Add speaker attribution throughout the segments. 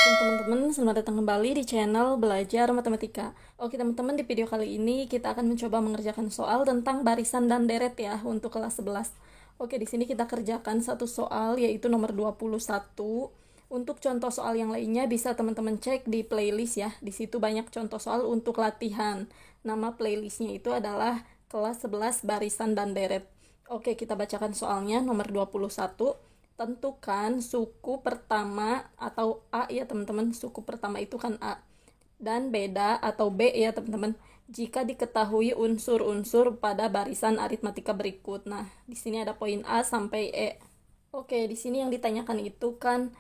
Speaker 1: Assalamualaikum teman-teman, selamat datang kembali di channel Belajar Matematika. Oke teman-teman, di video kali ini kita akan mencoba mengerjakan soal tentang barisan dan deret ya untuk kelas 11. Oke, di sini kita kerjakan satu soal yaitu nomor 21. Untuk contoh soal yang lainnya bisa teman-teman cek di playlist ya. Di situ banyak contoh soal untuk latihan. Nama playlistnya itu adalah kelas 11 barisan dan deret. Oke, kita bacakan soalnya nomor 21. Tentukan suku pertama atau A ya teman-teman. Suku pertama itu kan A. Dan beda atau B ya teman-teman. Jika diketahui unsur-unsur pada barisan aritmatika berikut. Nah, di sini ada poin A sampai E. Oke, di sini yang ditanyakan itu kan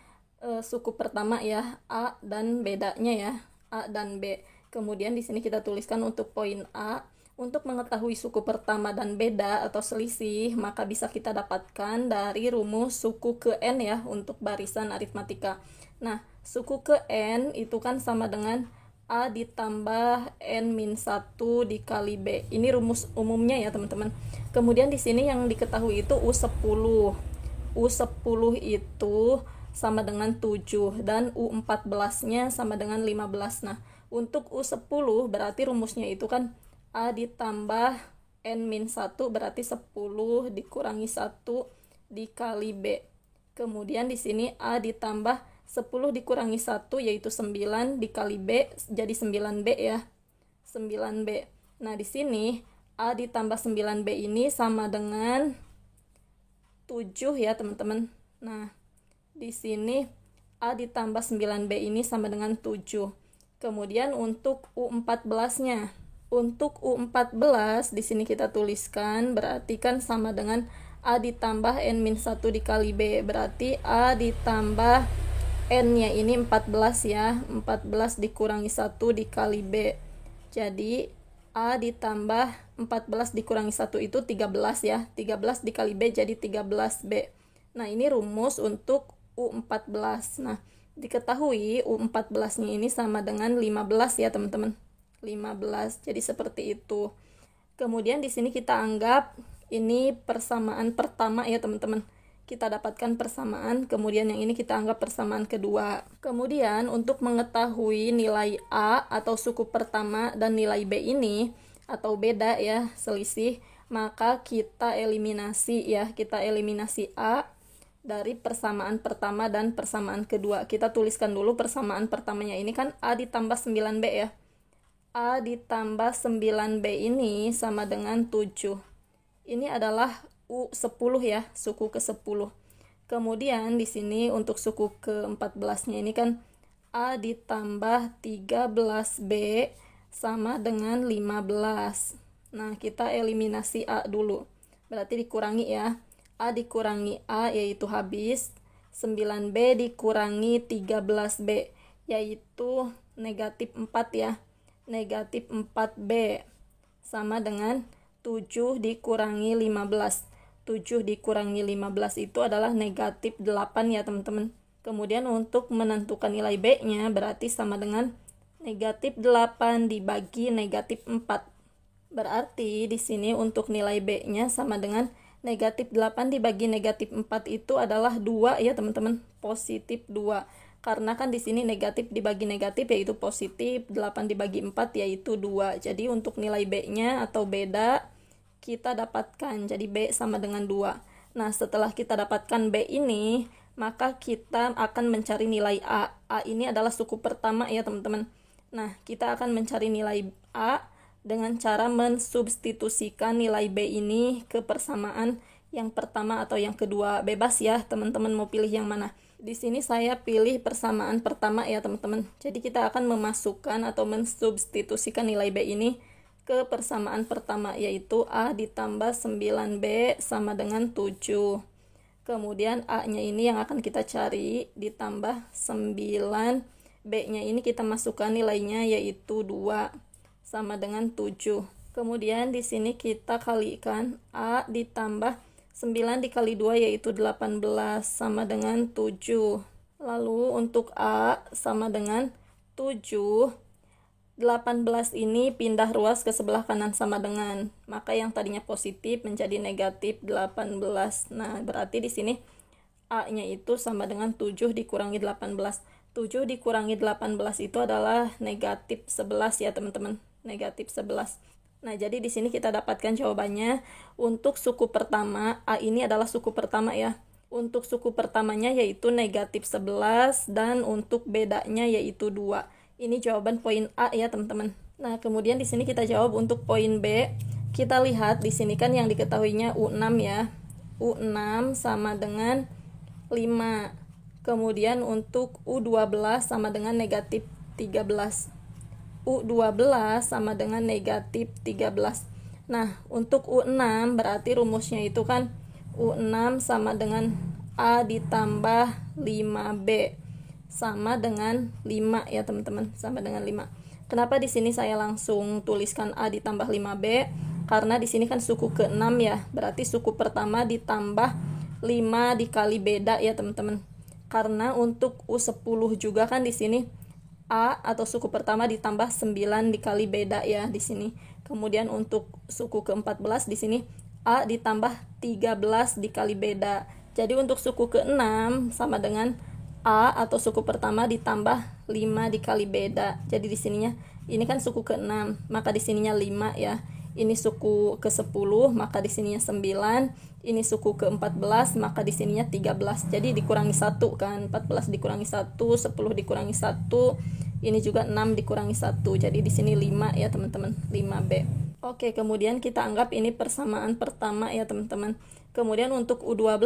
Speaker 1: suku pertama ya, A dan bedanya ya, A dan B. Kemudian di sini kita tuliskan untuk poin A. Untuk mengetahui suku pertama dan beda atau selisih, maka bisa kita dapatkan dari rumus suku ke N ya untuk barisan aritmatika. Nah, suku ke N itu kan sama dengan A ditambah N-1 dikali B. Ini rumus umumnya ya teman-teman. Kemudian di sini yang diketahui itu U10. U10 itu sama dengan 7 dan U14-nya sama dengan 15. Nah, untuk U10 berarti rumusnya itu kan A ditambah N-1 berarti 10 dikurangi 1 dikali B. Kemudian di sini A ditambah 10 dikurangi 1 yaitu 9 dikali B jadi 9B ya. 9B. Nah, di sini A ditambah 9B ini sama dengan 7 ya, teman-teman. Nah, di sini A ditambah 9B ini sama dengan 7. Kemudian untuk U14-nya. Untuk U14 di sini kita tuliskan berarti kan sama dengan A ditambah N-1 dikali B. Berarti A ditambah N-nya ini 14 ya. 14 dikurangi 1 dikali B. Jadi A ditambah 14 dikurangi 1 itu 13 ya. 13 dikali B jadi 13B. Nah, ini rumus untuk U14. Nah, diketahui U14-nya ini sama dengan 15 ya, teman-teman. 15. Jadi seperti itu. Kemudian di sini kita anggap ini persamaan pertama ya, teman-teman. Kita dapatkan persamaan, kemudian yang ini kita anggap persamaan kedua. Kemudian untuk mengetahui nilai A atau suku pertama dan nilai B ini atau beda ya, selisih, maka kita eliminasi ya. Kita eliminasi A dari persamaan pertama dan persamaan kedua. Kita tuliskan dulu persamaan pertamanya ini kan A ditambah 9B ya. A ditambah 9B ini sama dengan 7. Ini adalah U10 ya, suku ke-10. Kemudian di sini untuk suku ke-14-nya ini kan A ditambah 13B sama dengan 15. Nah, kita eliminasi A dulu. Berarti dikurangi ya. A dikurangi A yaitu habis. 9B dikurangi 13B yaitu negatif 4 ya. Negatif 4B sama dengan 7 dikurangi 15. 7 dikurangi 15 itu adalah negatif 8 ya, teman-teman. Kemudian untuk menentukan nilai B-nya berarti sama dengan negatif 8 dibagi negatif 4. Berarti di sini untuk nilai B-nya sama dengan negatif 8 dibagi negatif 4 itu adalah 2 ya, teman-teman. Positif 2. Karena kan di sini negatif dibagi negatif yaitu positif, 8 dibagi 4 yaitu 2. Jadi untuk nilai B-nya atau beda kita dapatkan. Jadi B sama dengan 2. Nah, setelah kita dapatkan B ini, maka kita akan mencari nilai A. A ini adalah suku pertama ya, teman-teman. Nah, kita akan mencari nilai A dengan cara mensubstitusikan nilai B ini ke persamaan yang pertama atau yang kedua. Bebas ya, teman-teman mau pilih yang mana. Di sini saya pilih persamaan pertama ya, teman-teman. Jadi kita akan memasukkan atau mensubstitusikan nilai B ini ke persamaan pertama yaitu A ditambah 9B sama dengan 7. Kemudian A-nya ini yang akan kita cari ditambah 9B-nya ini kita masukkan nilainya yaitu 2 sama dengan 7. Kemudian di sini kita kalikan A ditambah 9 dikali 2 yaitu 18 sama dengan 7. Lalu untuk A sama dengan 7. 18 ini pindah ruas ke sebelah kanan sama dengan. Maka yang tadinya positif menjadi negatif 18. Nah, berarti di sini A-nya itu sama dengan 7 dikurangi 18. 7 dikurangi 18 itu adalah negatif 11 ya teman-teman, negatif 11. Nah, jadi di sini kita dapatkan jawabannya. Untuk suku pertama, A ini adalah suku pertama ya. Untuk suku pertamanya yaitu negatif 11 dan untuk bedanya yaitu 2. Ini jawaban poin A ya teman-teman. Nah, kemudian di sini kita jawab untuk poin B. Kita lihat di sini kan yang diketahuinya U6 ya. U6 sama dengan 5. Kemudian untuk U12 sama dengan negatif 13. U12 sama dengan negatif 13. Nah, untuk U6 berarti rumusnya itu kan U6 sama dengan A ditambah 5B sama dengan 5 ya teman-teman, sama dengan 5. Kenapa di sini saya langsung tuliskan A ditambah 5B? Karena di sini kan suku ke-6 ya, berarti suku pertama ditambah 5 dikali beda ya teman-teman. Karena untuk U10 juga kan di sini A atau suku pertama ditambah 9 dikali beda ya di sini. Kemudian untuk suku ke-14 di sini A ditambah 13 dikali beda. Jadi untuk suku ke-6 sama dengan A atau suku pertama ditambah 5 dikali beda. Jadi di sininya ini kan suku ke-6, maka di sininya 5 ya. Ini suku ke-10, maka di sininya 9. Ini suku ke-14, maka di sininya 13. Jadi dikurangi 1 kan. 14 dikurangi 1, 10 dikurangi 1. Ini juga 6 dikurangi 1. Jadi di sini 5 ya teman-teman, 5B. Oke, kemudian kita anggap ini persamaan pertama ya teman-teman. Kemudian untuk U12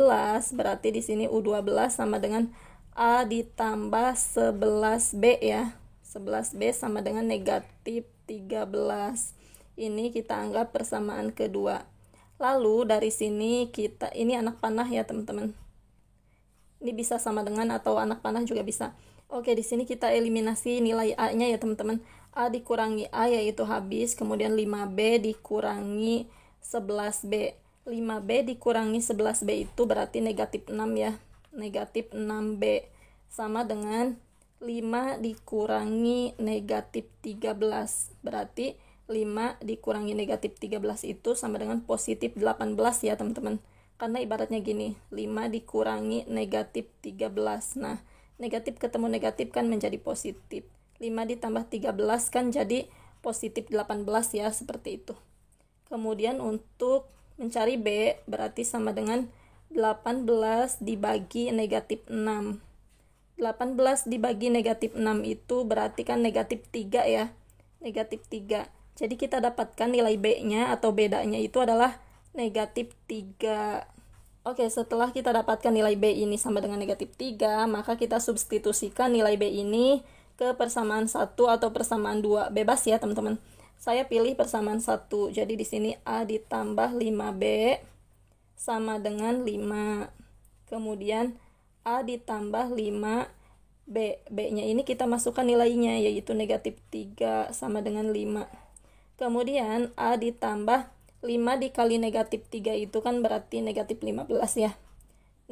Speaker 1: berarti di sini U12 sama dengan A ditambah 11B ya. 11B sama dengan negatif 13. Ini kita anggap persamaan kedua. Lalu dari sini kita, ini anak panah ya teman-teman. Ini bisa sama dengan atau anak panah juga bisa. Oke, di sini kita eliminasi nilai A-nya ya teman-teman. A dikurangi A yaitu habis, kemudian 5B dikurangi 11B. 5B dikurangi 11B itu berarti negatif 6 ya. Negatif 6B sama dengan 5 dikurangi negatif 13. Berarti 5 dikurangi negatif 13 itu sama dengan positif 18 ya teman-teman. Karena ibaratnya gini, 5 dikurangi negatif 13. Nah, negatif ketemu negatif kan menjadi positif. 5 ditambah 13 kan jadi positif 18 ya, seperti itu. Kemudian untuk mencari B berarti sama dengan 18 dibagi negatif 6. 18 dibagi negatif 6 itu berarti kan negatif 3 ya. Negatif 3. Jadi kita dapatkan nilai B-nya atau bedanya itu adalah negatif 3. Oke, setelah kita dapatkan nilai B ini sama dengan negatif 3, maka kita substitusikan nilai B ini ke persamaan 1 atau persamaan 2. Bebas ya teman-teman. Saya pilih persamaan 1. Jadi di sini A ditambah 5B sama dengan 5. Kemudian A ditambah 5B. B-nya ini kita masukkan nilainya yaitu negatif 3 sama dengan 5. Kemudian A ditambah 5 dikali negatif 3 itu kan berarti negatif 15 ya.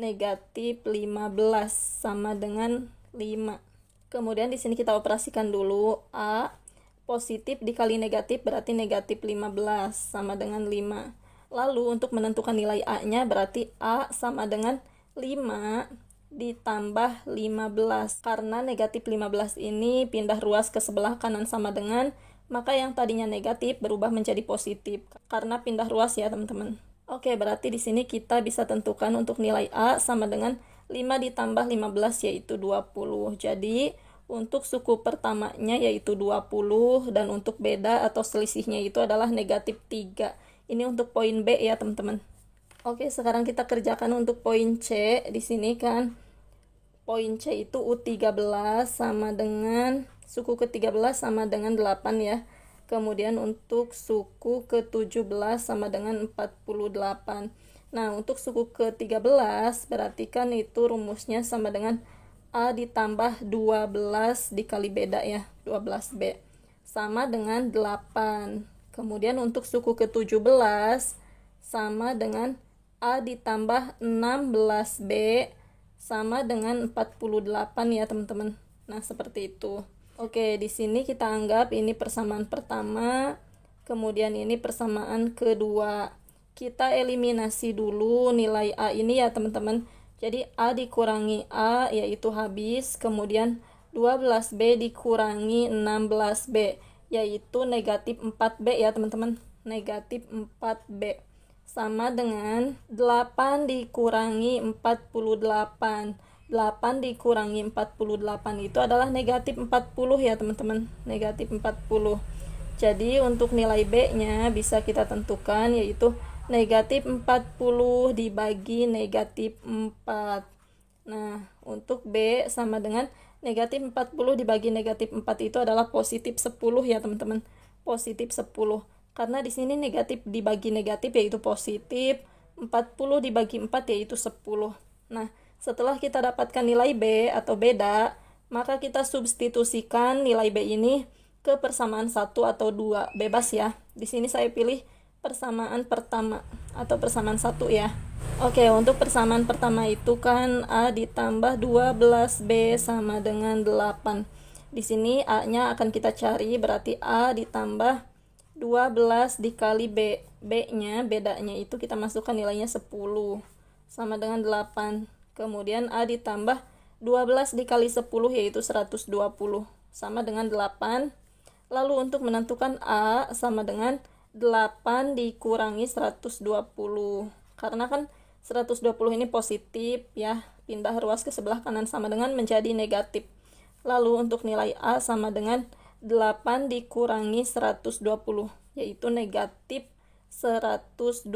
Speaker 1: Negatif 15 sama dengan 5. Kemudian di sini kita operasikan dulu. A positif dikali negatif berarti negatif 15 sama dengan 5. Lalu untuk menentukan nilai A-nya berarti A sama dengan 5 ditambah 15. Karena negatif 15 ini pindah ruas ke sebelah kanan sama dengan, maka yang tadinya negatif berubah menjadi positif karena pindah ruas ya teman-teman. Oke, berarti di sini kita bisa tentukan untuk nilai A sama dengan 5 ditambah 15 yaitu 20. Jadi untuk suku pertamanya yaitu 20 dan untuk beda atau selisihnya itu adalah negatif 3. Ini untuk poin B ya teman-teman. Oke, sekarang kita kerjakan untuk poin C. Di sini kan poin C itu U13 sama dengan suku ke-13 sama dengan 8 ya. Kemudian untuk suku ke-17 sama dengan 48. Nah, untuk suku ke-13 berarti kan itu rumusnya sama dengan A ditambah 12 dikali beda ya, 12B. Sama dengan 8. Kemudian untuk suku ke-17 sama dengan A ditambah 16B sama dengan 48 ya teman-teman. Nah, seperti itu. Oke, di sini kita anggap ini persamaan pertama, kemudian ini persamaan kedua. Kita eliminasi dulu nilai A ini ya teman-teman. Jadi A dikurangi A yaitu habis, kemudian 12B dikurangi 16B, yaitu negatif 4B ya teman-teman, negatif 4B, sama dengan 8 dikurangi 48. 8 dikurangi 48 itu adalah negatif 40 ya teman-teman, negatif 40. Jadi untuk nilai B-nya bisa kita tentukan, yaitu negatif 40 dibagi negatif 4. Nah, untuk B sama dengan negatif 40 dibagi negatif 4 itu adalah positif 10 ya teman-teman, positif 10. Karena di sini negatif dibagi negatif yaitu positif, 40 dibagi 4 yaitu 10. Nah, setelah kita dapatkan nilai B atau beda, maka kita substitusikan nilai B ini ke persamaan 1 atau 2, bebas ya. Di sini saya pilih persamaan pertama atau persamaan 1 ya. Oke, untuk persamaan pertama itu kan A ditambah 12B sama dengan 8. Di sini A-nya akan kita cari, berarti A ditambah 12 dikali B. B-nya, bedanya itu kita masukkan nilainya 10 sama dengan 8. Kemudian A ditambah 12 dikali 10 yaitu 120 sama dengan 8. Lalu untuk menentukan A sama dengan 8 dikurangi 120. Karena kan 120 ini positif ya, pindah ruas ke sebelah kanan sama dengan menjadi negatif. Lalu untuk nilai A sama dengan 8 dikurangi 120 yaitu negatif 112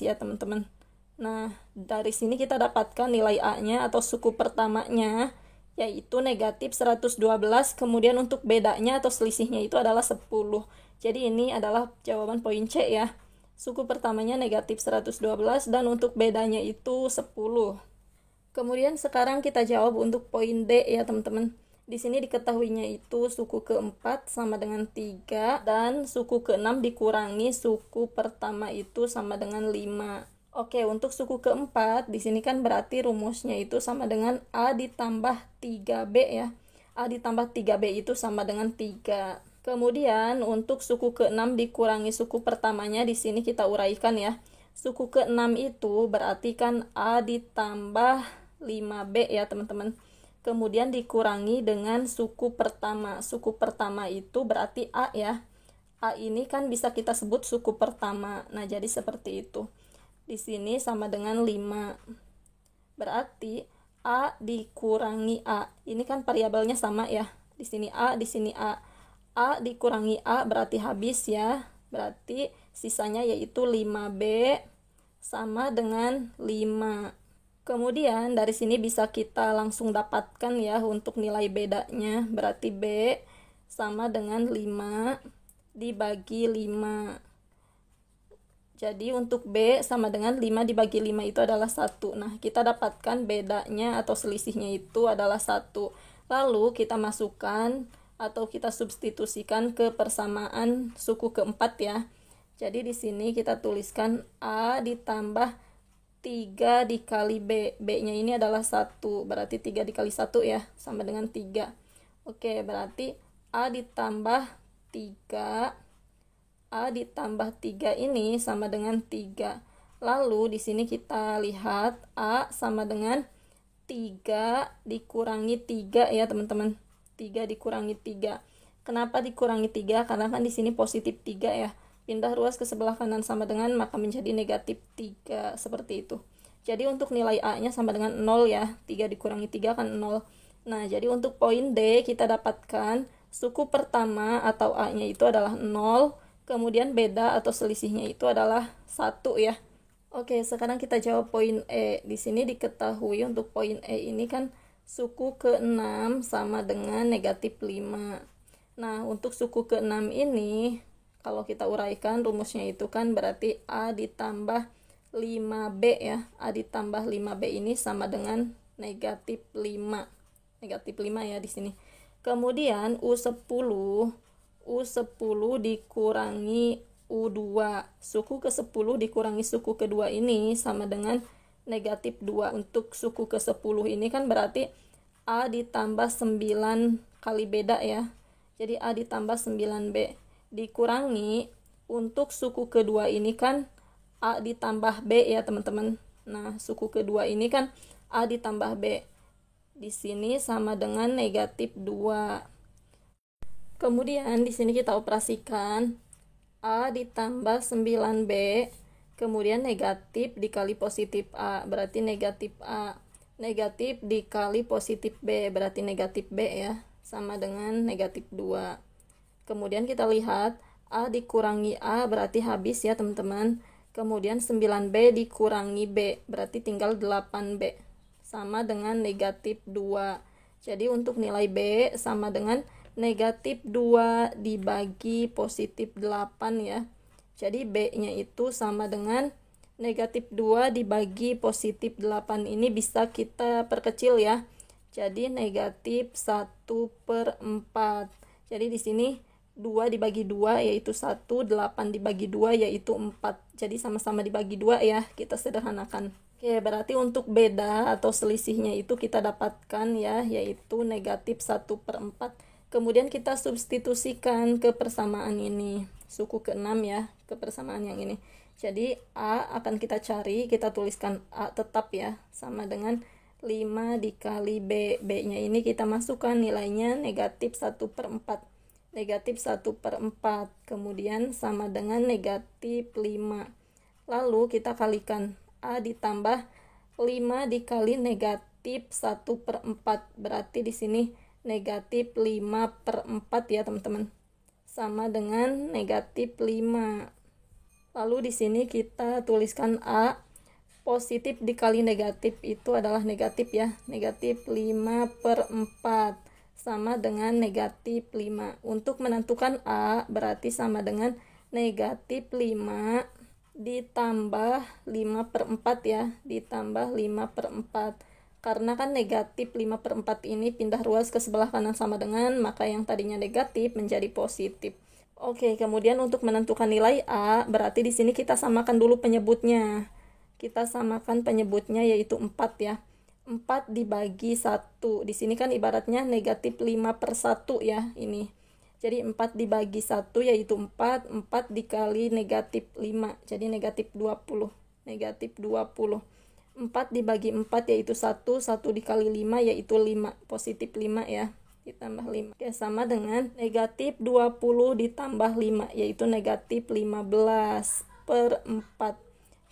Speaker 1: ya teman-teman. Nah, dari sini kita dapatkan nilai A-nya atau suku pertamanya yaitu negatif 112, kemudian untuk bedanya atau selisihnya itu adalah 10. Jadi ini adalah jawaban poin C ya. Suku pertamanya negatif 112 dan untuk bedanya itu 10. Kemudian sekarang kita jawab untuk poin D ya teman-teman. Di sini diketahuinya itu suku keempat sama dengan 3 dan suku keenam dikurangi suku pertama itu sama dengan 5. Oke, untuk suku keempat, di sini kan berarti rumusnya itu sama dengan A ditambah 3B ya. A ditambah 3B itu sama dengan 3. Kemudian untuk suku keenam dikurangi suku pertamanya, di sini kita uraikan ya. Suku keenam itu berarti kan A ditambah 5B ya teman-teman. Kemudian dikurangi dengan suku pertama. Suku pertama itu berarti A ya. A ini kan bisa kita sebut suku pertama. Nah, jadi seperti itu. Di sini sama dengan 5. Berarti A dikurangi A. Ini kan variabelnya sama ya. Di sini A, di sini A. A dikurangi A berarti habis ya. Berarti sisanya yaitu 5B sama dengan 5. Kemudian dari sini bisa kita langsung dapatkan ya untuk nilai bedanya. Berarti B sama dengan 5 dibagi 5. Jadi untuk B sama dengan 5 dibagi 5 itu adalah 1. Nah, kita dapatkan bedanya atau selisihnya itu adalah 1. Lalu kita masukkan atau kita substitusikan ke persamaan suku keempat ya. Jadi di sini kita tuliskan A ditambah 3 dikali B. B-nya ini adalah 1. Berarti 3 dikali 1 ya, sama dengan 3. Oke, berarti A ditambah 3. A ditambah 3 ini sama dengan 3. Lalu di sini kita lihat A sama dengan 3 dikurangi 3 ya teman-teman. 3 dikurangi 3. Kenapa dikurangi 3? Karena kan di sini positif 3 ya. Pindah ruas ke sebelah kanan sama dengan maka menjadi negatif 3 seperti itu. Jadi untuk nilai A-nya sama dengan 0 ya. 3 dikurangi 3 kan 0. Nah, jadi untuk poin D kita dapatkan suku pertama atau A-nya itu adalah 0. Kemudian beda atau selisihnya itu adalah 1 ya. Oke, sekarang kita jawab poin E. Di sini diketahui untuk poin E ini kan suku ke-6 sama dengan negatif 5. Nah, untuk suku ke-6 ini, kalau kita uraikan rumusnya itu kan berarti A ditambah 5B ya. A ditambah 5B ini sama dengan negatif 5. Negatif 5 ya di sini. Kemudian U10 dikurangi U2. Suku ke-10 dikurangi suku kedua ini sama dengan negatif 2. Untuk suku ke-10 ini kan berarti A ditambah 9 kali beda ya. Jadi A ditambah 9B. Dikurangi untuk suku kedua ini kan A ditambah B ya teman-teman. Nah, suku kedua ini kan A ditambah B. Di sini sama dengan negatif 2. Kemudian di sini kita operasikan A ditambah 9B, kemudian negatif dikali positif A, berarti negatif A. Negatif dikali positif B, berarti negatif B ya, sama dengan negatif 2. Kemudian kita lihat A dikurangi A, berarti habis ya teman-teman. Kemudian 9B dikurangi B, berarti tinggal 8B, sama dengan negatif 2. Jadi untuk nilai B sama dengan negatif 2 dibagi positif 8 ya. Jadi B-nya itu sama dengan negatif 2 dibagi positif 8. Ini bisa kita perkecil ya. Jadi negatif 1/4. Jadi di sini 2 dibagi 2 yaitu 1, 8 dibagi 2 yaitu 4. Jadi sama-sama dibagi 2 ya, kita sederhanakan. Oke, berarti untuk beda atau selisihnya itu kita dapatkan ya, yaitu negatif 1/4. Kemudian kita substitusikan ke persamaan ini, suku ke-6 ya, ke persamaan yang ini. Jadi A akan kita cari, kita tuliskan A tetap ya, sama dengan 5 dikali B. B-nya ini kita masukkan nilainya negatif 1/4. Negatif 1/4, kemudian sama dengan negatif 5. Lalu kita kalikan A ditambah 5 dikali negatif 1/4, berarti di sini negatif 5/4 ya teman-teman, sama dengan negatif 5. Lalu di sini kita tuliskan A, positif dikali negatif itu adalah negatif ya, negatif 5/4 sama dengan negatif 5. Untuk menentukan A berarti sama dengan negatif 5 ditambah 5/4 ya, ditambah 5/4. Karena kan negatif 5/4 ini pindah ruas ke sebelah kanan sama dengan, maka yang tadinya negatif menjadi positif. Oke, kemudian untuk menentukan nilai A, berarti di sini kita samakan dulu penyebutnya. Kita samakan penyebutnya yaitu 4 ya. 4 dibagi 1. Di sini kan ibaratnya negatif 5/1 ya ini. Jadi 4 dibagi 1 yaitu 4. 4 dikali negatif 5. Jadi negatif 20. Negatif 20. 4 dibagi 4 yaitu 1. 1 dikali 5 yaitu 5. Positif 5 ya. Ditambah 5. Oke, sama dengan negatif 20 ditambah 5 yaitu negatif 15/4.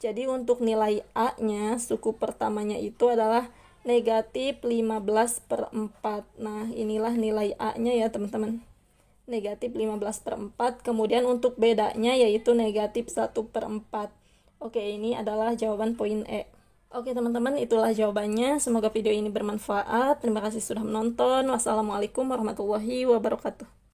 Speaker 1: Jadi untuk nilai A-nya, suku pertamanya itu adalah negatif 15/4. Nah, inilah nilai A-nya ya teman-teman. Negatif 15/4. Kemudian untuk bedanya yaitu negatif 1/4. Oke, ini adalah jawaban poin E. Oke teman-teman, itulah jawabannya. Semoga video ini bermanfaat. Terima kasih sudah menonton. Wassalamualaikum warahmatullahi wabarakatuh.